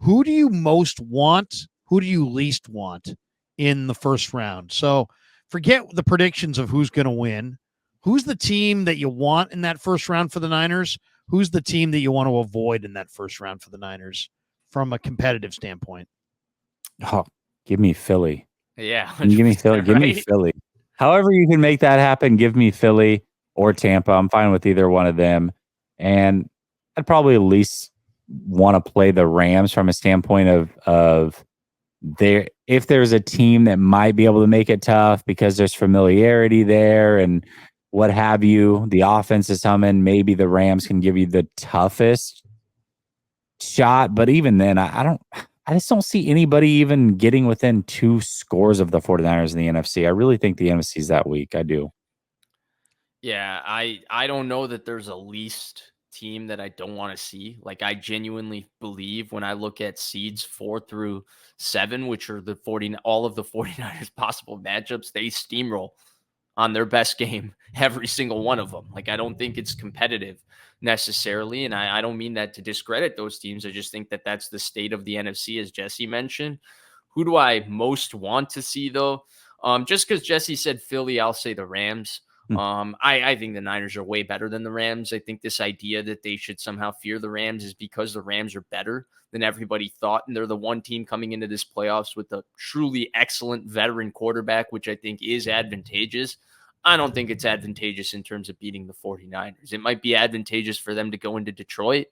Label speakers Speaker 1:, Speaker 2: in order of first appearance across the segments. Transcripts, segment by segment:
Speaker 1: who do you most want? Who do you least want in the first round? So forget the predictions of who's going to win. Who's the team that you want in that first round for the Niners? Who's the team that you want to avoid in that first round for the Niners from a competitive standpoint?
Speaker 2: Oh, give me Philly.
Speaker 3: Yeah,
Speaker 2: Give me Philly.
Speaker 3: right?
Speaker 2: Give me Philly. However you can make that happen, give me Philly or Tampa. I'm fine with either one of them. And I'd probably at least want to play the Rams from a standpoint of there. If there's a team that might be able to make it tough because there's familiarity there and what have you, the offense is humming. Maybe the Rams can give you the toughest shot. But even then, I just don't see anybody even getting within 2 scores of the 49ers in the NFC. I really think the NFC is that weak. I do.
Speaker 3: Yeah, I don't know that there's a least team that I don't want to see. Like, I genuinely believe when I look at seeds 4 through 7, which are all of the 49ers possible matchups, they steamroll on their best game, every single one of them. Like, I don't think it's competitive necessarily. And I don't mean that to discredit those teams. I just think that that's the state of the NFC, as Jesse mentioned. Who do I most want to see, though? Just because Jesse said Philly, I'll say the Rams. I think the Niners are way better than the Rams. I think this idea that they should somehow fear the Rams is because the Rams are better than everybody thought. And they're the one team coming into this playoffs with a truly excellent veteran quarterback, which I think is advantageous. I don't think it's advantageous in terms of beating the 49ers. It might be advantageous for them to go into Detroit.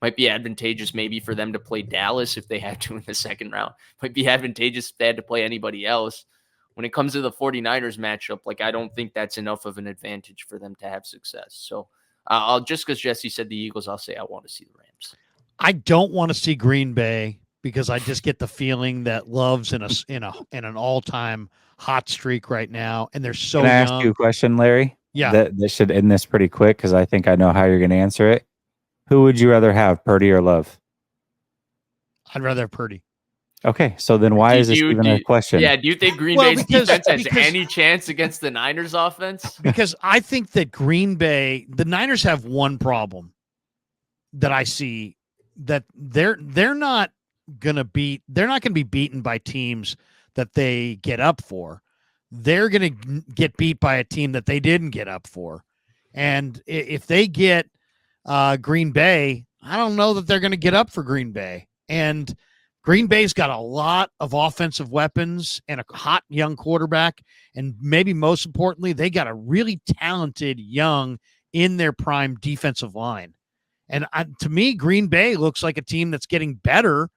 Speaker 3: Might be advantageous maybe for them to play Dallas if they had to in the second round. Might be advantageous if they had to play anybody else. When it comes to the 49ers matchup, like, I don't think that's enough of an advantage for them to have success. So I'll just because Jesse said the Eagles, I'll say I want to see the Rams.
Speaker 1: I don't want to see Green Bay because I just get the feeling that Love's in an all-time hot streak right now, and they're so
Speaker 2: Can I
Speaker 1: young.
Speaker 2: ask you a question, Larry?
Speaker 1: Yeah.
Speaker 2: That should end this pretty quick because I think I know how you're going to answer it. Who would you rather have, Purdy or Love?
Speaker 1: I'd rather have Purdy.
Speaker 2: Okay, so then why is this even a question?
Speaker 3: Yeah, do you think Green Bay's defense has any chance against the Niners offense?
Speaker 1: Because I think that the Niners have one problem that I see, that they're not going to be beaten by teams that they get up for. They're going to get beat by a team that they didn't get up for. And if they get Green Bay, I don't know that they're going to get up for Green Bay. And Green Bay's got a lot of offensive weapons and a hot young quarterback. And maybe most importantly, they got a really talented young in their prime defensive line. And to me, Green Bay looks like a team that's getting better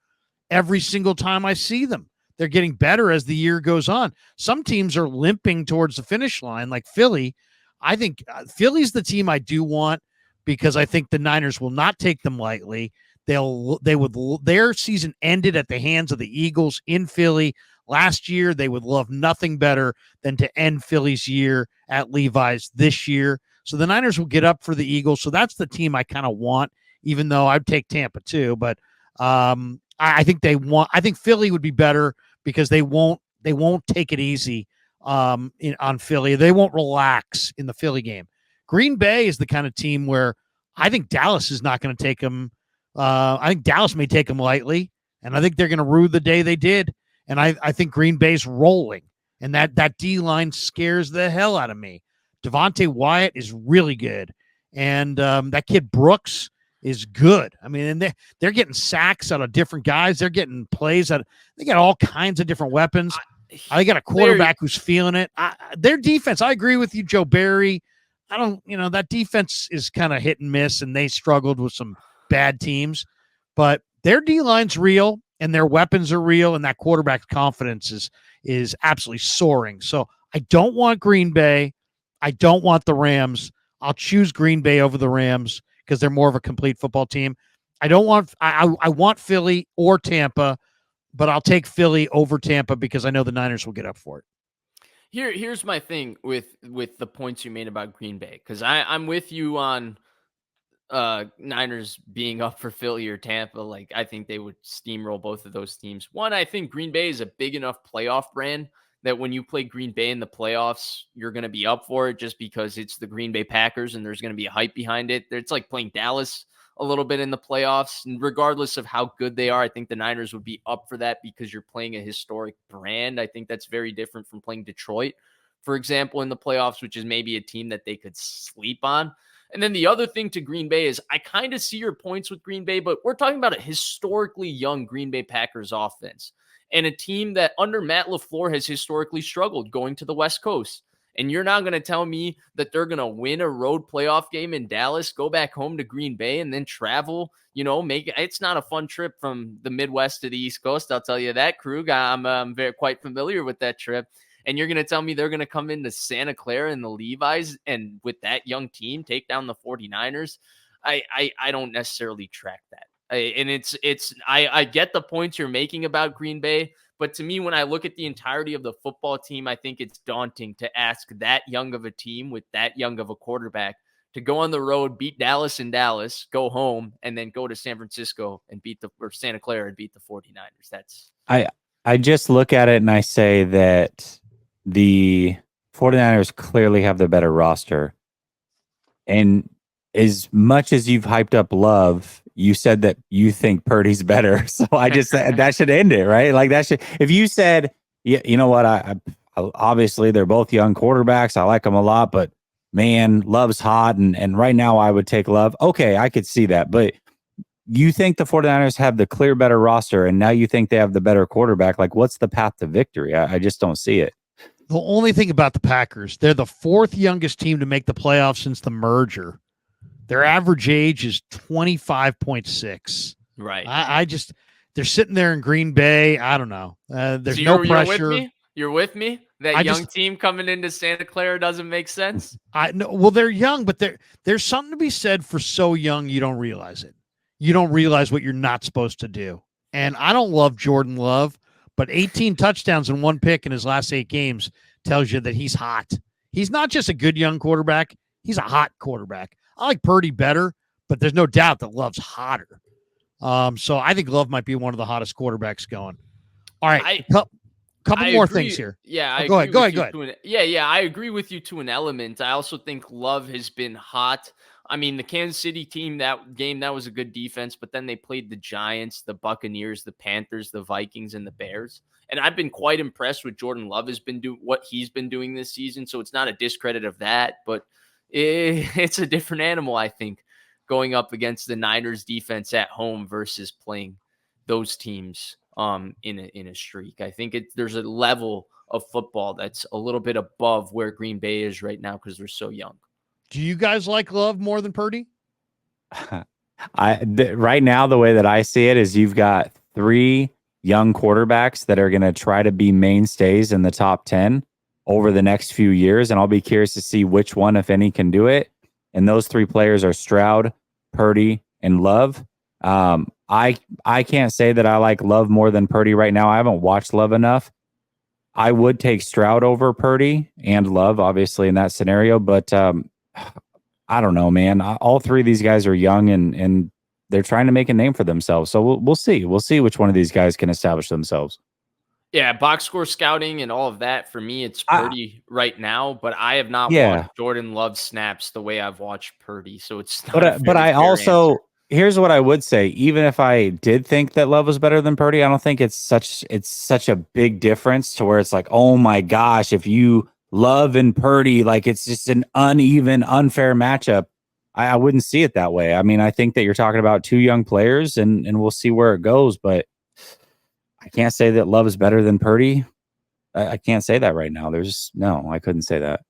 Speaker 1: every single time I see them. They're getting better as the year goes on. Some teams are limping towards the finish line, like Philly. I think Philly's the team I do want because I think the Niners will not take them lightly. Their season ended at the hands of the Eagles in Philly last year. They would love nothing better than to end Philly's year at Levi's this year. So the Niners will get up for the Eagles. So that's the team I kind of want, even though I'd take Tampa too. But I think Philly would be better because they won't take it easy on Philly. They won't relax in the Philly game. Green Bay is the kind of team where I think Dallas is not going to take them. I think Dallas may take them lightly, and I think they're going to rue the day they did. And I think Green Bay's rolling, and that D-line scares the hell out of me. Devontae Wyatt is really good, and that kid Brooks is good. I mean, and they're getting sacks out of different guys. They're getting plays out. They got all kinds of different weapons. They got a quarterback who's feeling it. Their defense, I agree with you, Joe Barry. That defense is kind of hit and miss, and they struggled with some bad teams. But their D-line's real, and their weapons are real, and that quarterback's confidence is absolutely soaring. So I don't want Green Bay. I don't want the Rams. I'll choose Green Bay over the Rams because they're more of a complete football team. I want Philly or Tampa, but I'll take Philly over Tampa because I know the Niners will get up for it.
Speaker 3: Here's my thing with the points you made about Green Bay, because I'm with you on Niners being up for Philly or Tampa. Like, I think they would steamroll both of those teams. One, I think Green Bay is a big enough playoff brand that when you play Green Bay in the playoffs, you're going to be up for it just because it's the Green Bay Packers and there's going to be a hype behind it. It's like playing Dallas a little bit in the playoffs. And regardless of how good they are, I think the Niners would be up for that because you're playing a historic brand. I think that's very different from playing Detroit, for example, in the playoffs, which is maybe a team that they could sleep on. And then the other thing to Green Bay is I kind of see your points with Green Bay, but we're talking about a historically young Green Bay Packers offense and a team that under Matt LaFleur has historically struggled going to the West Coast. And you're not going to tell me that they're going to win a road playoff game in Dallas, go back home to Green Bay, and then travel, it's not a fun trip from the Midwest to the East Coast. I'll tell you that, Krug. I'm very quite familiar with that trip. And you're going to tell me they're going to come into Santa Clara and the Levi's and with that young team take down the 49ers. I don't necessarily track that. I get the points you're making about Green Bay, but to me, when I look at the entirety of the football team, I think it's daunting to ask that young of a team with that young of a quarterback to go on the road, beat Dallas in Dallas, go home, and then go to San Francisco and or Santa Clara and beat the 49ers.
Speaker 2: I just look at it and I say that the 49ers clearly have the better roster. And as much as you've hyped up Love, you said that you think Purdy's better. So I just, that should end it, right? Like that should, if you said, yeah, you know what? I obviously they're both young quarterbacks. I like them a lot, but man, Love's hot. And right now I would take Love. Okay. I could see that, but you think the 49ers have the clear better roster and now you think they have the better quarterback. Like what's the path to victory? I just don't see it.
Speaker 1: The only thing about the Packers, they're the fourth youngest team to make the playoffs since the merger. Their average age is 25.6.
Speaker 3: Right.
Speaker 1: They're sitting there in Green Bay. I don't know. There's no pressure.
Speaker 3: You're with me? That young team coming into Santa Clara doesn't make sense?
Speaker 1: Well, they're young, but there's something to be said for so young you don't realize it. You don't realize what you're not supposed to do. And I don't love Jordan Love, but 18 touchdowns and 1 pick in his last 8 games tells you that he's hot. He's not just a good young quarterback. He's a hot quarterback. I like Purdy better, but there's no doubt that Love's hotter. So I think Love might be one of the hottest quarterbacks going. All right, couple more things here.
Speaker 3: Yeah,
Speaker 1: go ahead.
Speaker 3: I agree with you to an element. I also think Love has been hot. I mean, the Kansas City team, that game, that was a good defense, but then they played the Giants, the Buccaneers, the Panthers, the Vikings, and the Bears. And I've been quite impressed with Jordan Love what he's been doing this season. So it's not a discredit of that, but it's a different animal, I think, going up against the Niners defense at home versus playing those teams in a streak. I think there's a level of football that's a little bit above where Green Bay is right now because they're so young.
Speaker 1: Do you guys like Love more than Purdy?
Speaker 2: Right now, the way that I see it is you've got 3 young quarterbacks that are going to try to be mainstays in the top 10 over the next few years. And I'll be curious to see which one, if any, can do it. And those 3 players are Stroud, Purdy, and Love. I can't say that I like Love more than Purdy right now. I haven't watched Love enough. I would take Stroud over Purdy and Love, obviously, in that scenario. But I don't know, man. All 3 of these guys are young and they're trying to make a name for themselves. So we'll see. We'll see which one of these guys can establish themselves.
Speaker 3: Yeah, box score scouting and all of that. For me, it's Purdy right now, but I have not watched Jordan Love snaps the way I've watched Purdy. So it's not
Speaker 2: but I also
Speaker 3: answer.
Speaker 2: Here's what I would say. Even if I did think that Love was better than Purdy, I don't think it's such a big difference to where it's like, oh my gosh, if you Love and Purdy, like it's just an uneven, unfair matchup. I wouldn't see it that way. I mean, I think that you're talking about 2 young players and we'll see where it goes, but I can't say that Love is better than Purdy. I can't say that right now. I couldn't say that.